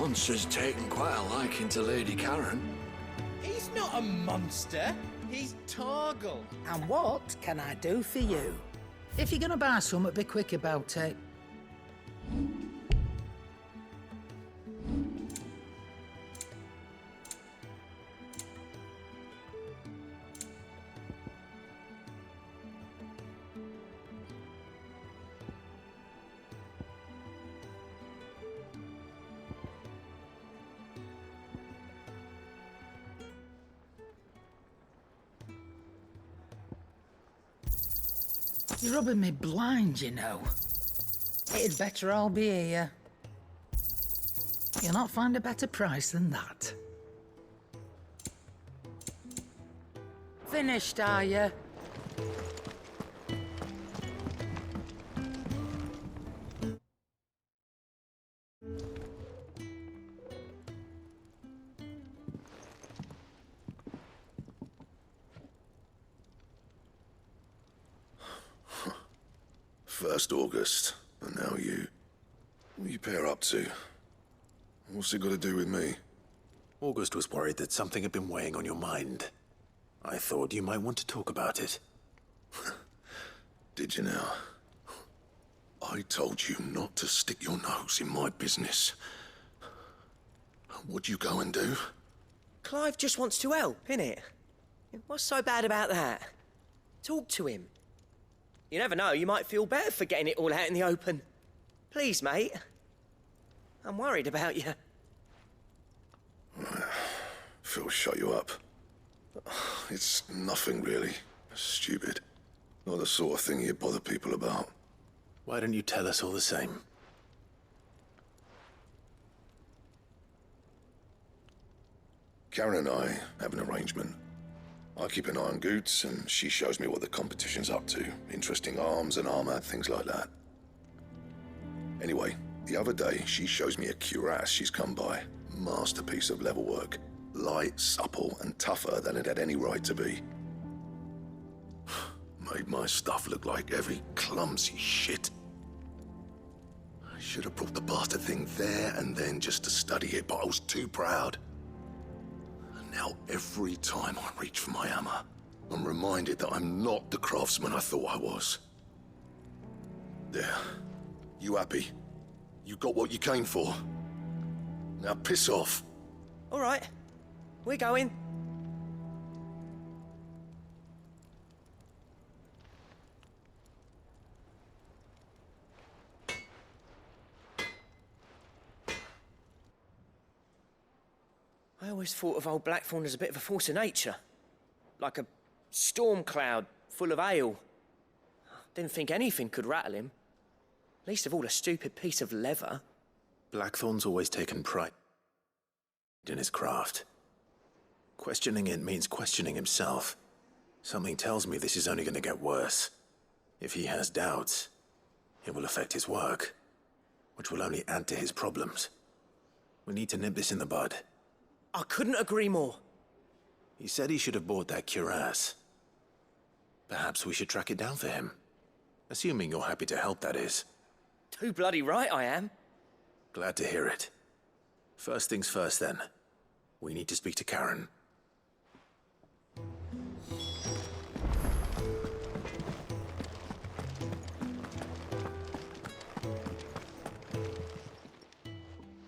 monster's taken quite a liking to Lady Karen. He's not a monster. He's Torgal. And what can I do for you? If you're gonna buy something, be quick about it. You're rubbing me blind, you know. It'd better all be here. You'll not find a better price than that. Finished, are you? First August, and now you. What are you pair up to? What's it got to do with me? August was worried that something had been weighing on your mind. I thought you might want to talk about it. Did you now? I told you not to stick your nose in my business. What'd you go and do? Clive just wants to help, innit? What's so bad about that? Talk to him. You never know, you might feel better for getting it all out in the open. Please, mate. I'm worried about you. Phil shut you up. It's nothing, really. Stupid. Not the sort of thing you bother people about. Why don't you tell us all the same? Karen and I have an arrangement. I keep an eye on Goots, and she shows me what the competition's up to. Interesting arms and armor, things like that. Anyway, the other day, she shows me a cuirass she's come by. Masterpiece of level work. Light, supple, and tougher than it had any right to be. Made my stuff look like heavy, clumsy shit. I should have brought the bastard thing there and then just to study it, but I was too proud. Now, every time I reach for my hammer, I'm reminded that I'm not the craftsman I thought I was. There. You happy? You got what you came for. Now piss off. All right. We're going. I always thought of old Blackthorn as a bit of a force of nature. Like a storm cloud full of hail. Didn't think anything could rattle him. Least of all a stupid piece of leather. Blackthorn's always taken pride in his craft. Questioning it means questioning himself. Something tells me this is only going to get worse. If he has doubts, it will affect his work, which will only add to his problems. We need to nip this in the bud. I couldn't agree more. He said he should have bought that cuirass. Perhaps we should track it down for him. Assuming you're happy to help, that is. Too bloody right I am. Glad to hear it. First things first, then. We need to speak to Karen.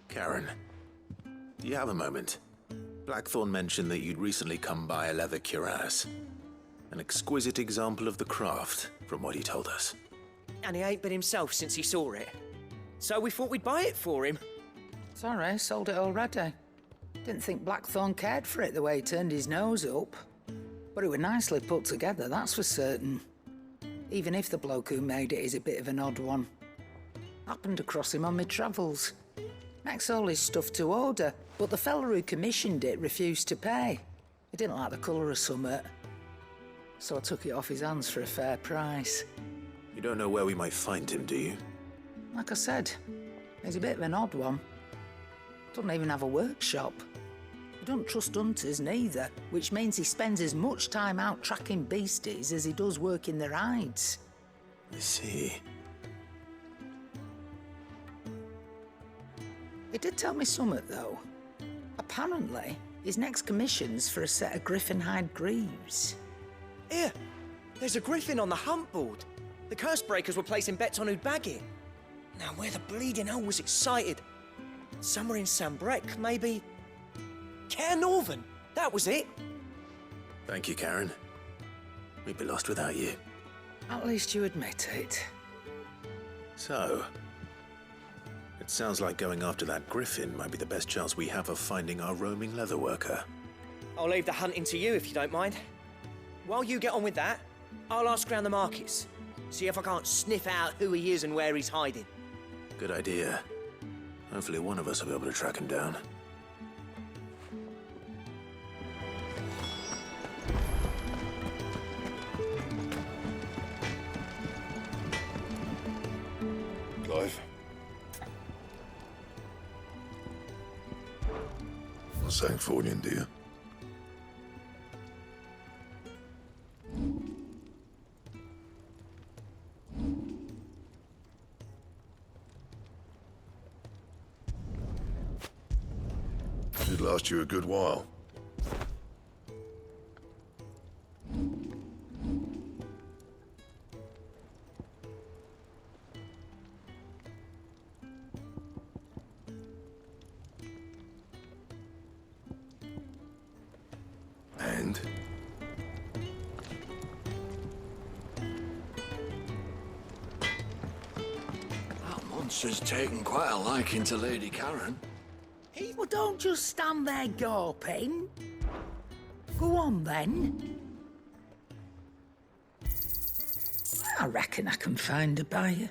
Karen, do you have a moment? Blackthorn mentioned that you'd recently come by a leather cuirass. An exquisite example of the craft, from what he told us. And he ain't been himself since he saw it. So we thought we'd buy it for him. Sorry, sold it already. Didn't think Blackthorn cared for it the way he turned his nose up. But it was nicely put together, that's for certain. Even if the bloke who made it is a bit of an odd one. Happened across him on my travels. Makes all his stuff to order, but the fella who commissioned it refused to pay. He didn't like the colour of summit. So I took it off his hands for a fair price. You don't know where we might find him, do you? Like I said, he's a bit of an odd one. Doesn't even have a workshop. He don't trust hunters neither, which means he spends as much time out tracking beasties as he does working their hides. I see. He did tell me somewhat, though. Apparently, his next commission's for a set of griffin hide greaves. Here, there's a griffin on the hunt board. The curse breakers were placing bets on who'd bag it. Now, where the bleeding hell was excited? Somewhere in Sambrec, maybe? Care Northern, that was it. Thank you, Karen. We'd be lost without you. At least you admit it. So, it sounds like going after that griffin might be the best chance we have of finding our roaming leatherworker. I'll leave the hunting to you if you don't mind. While you get on with that, I'll ask around the markets. See if I can't sniff out who he is and where he's hiding. Good idea. Hopefully one of us will be able to track him down. Clive? Not saying Fordian, do you? Should last you a good while. And? That monster's taken quite a liking to Lady Karen. Well, don't just stand there gawping. Go on, then. I reckon I can find a buyer.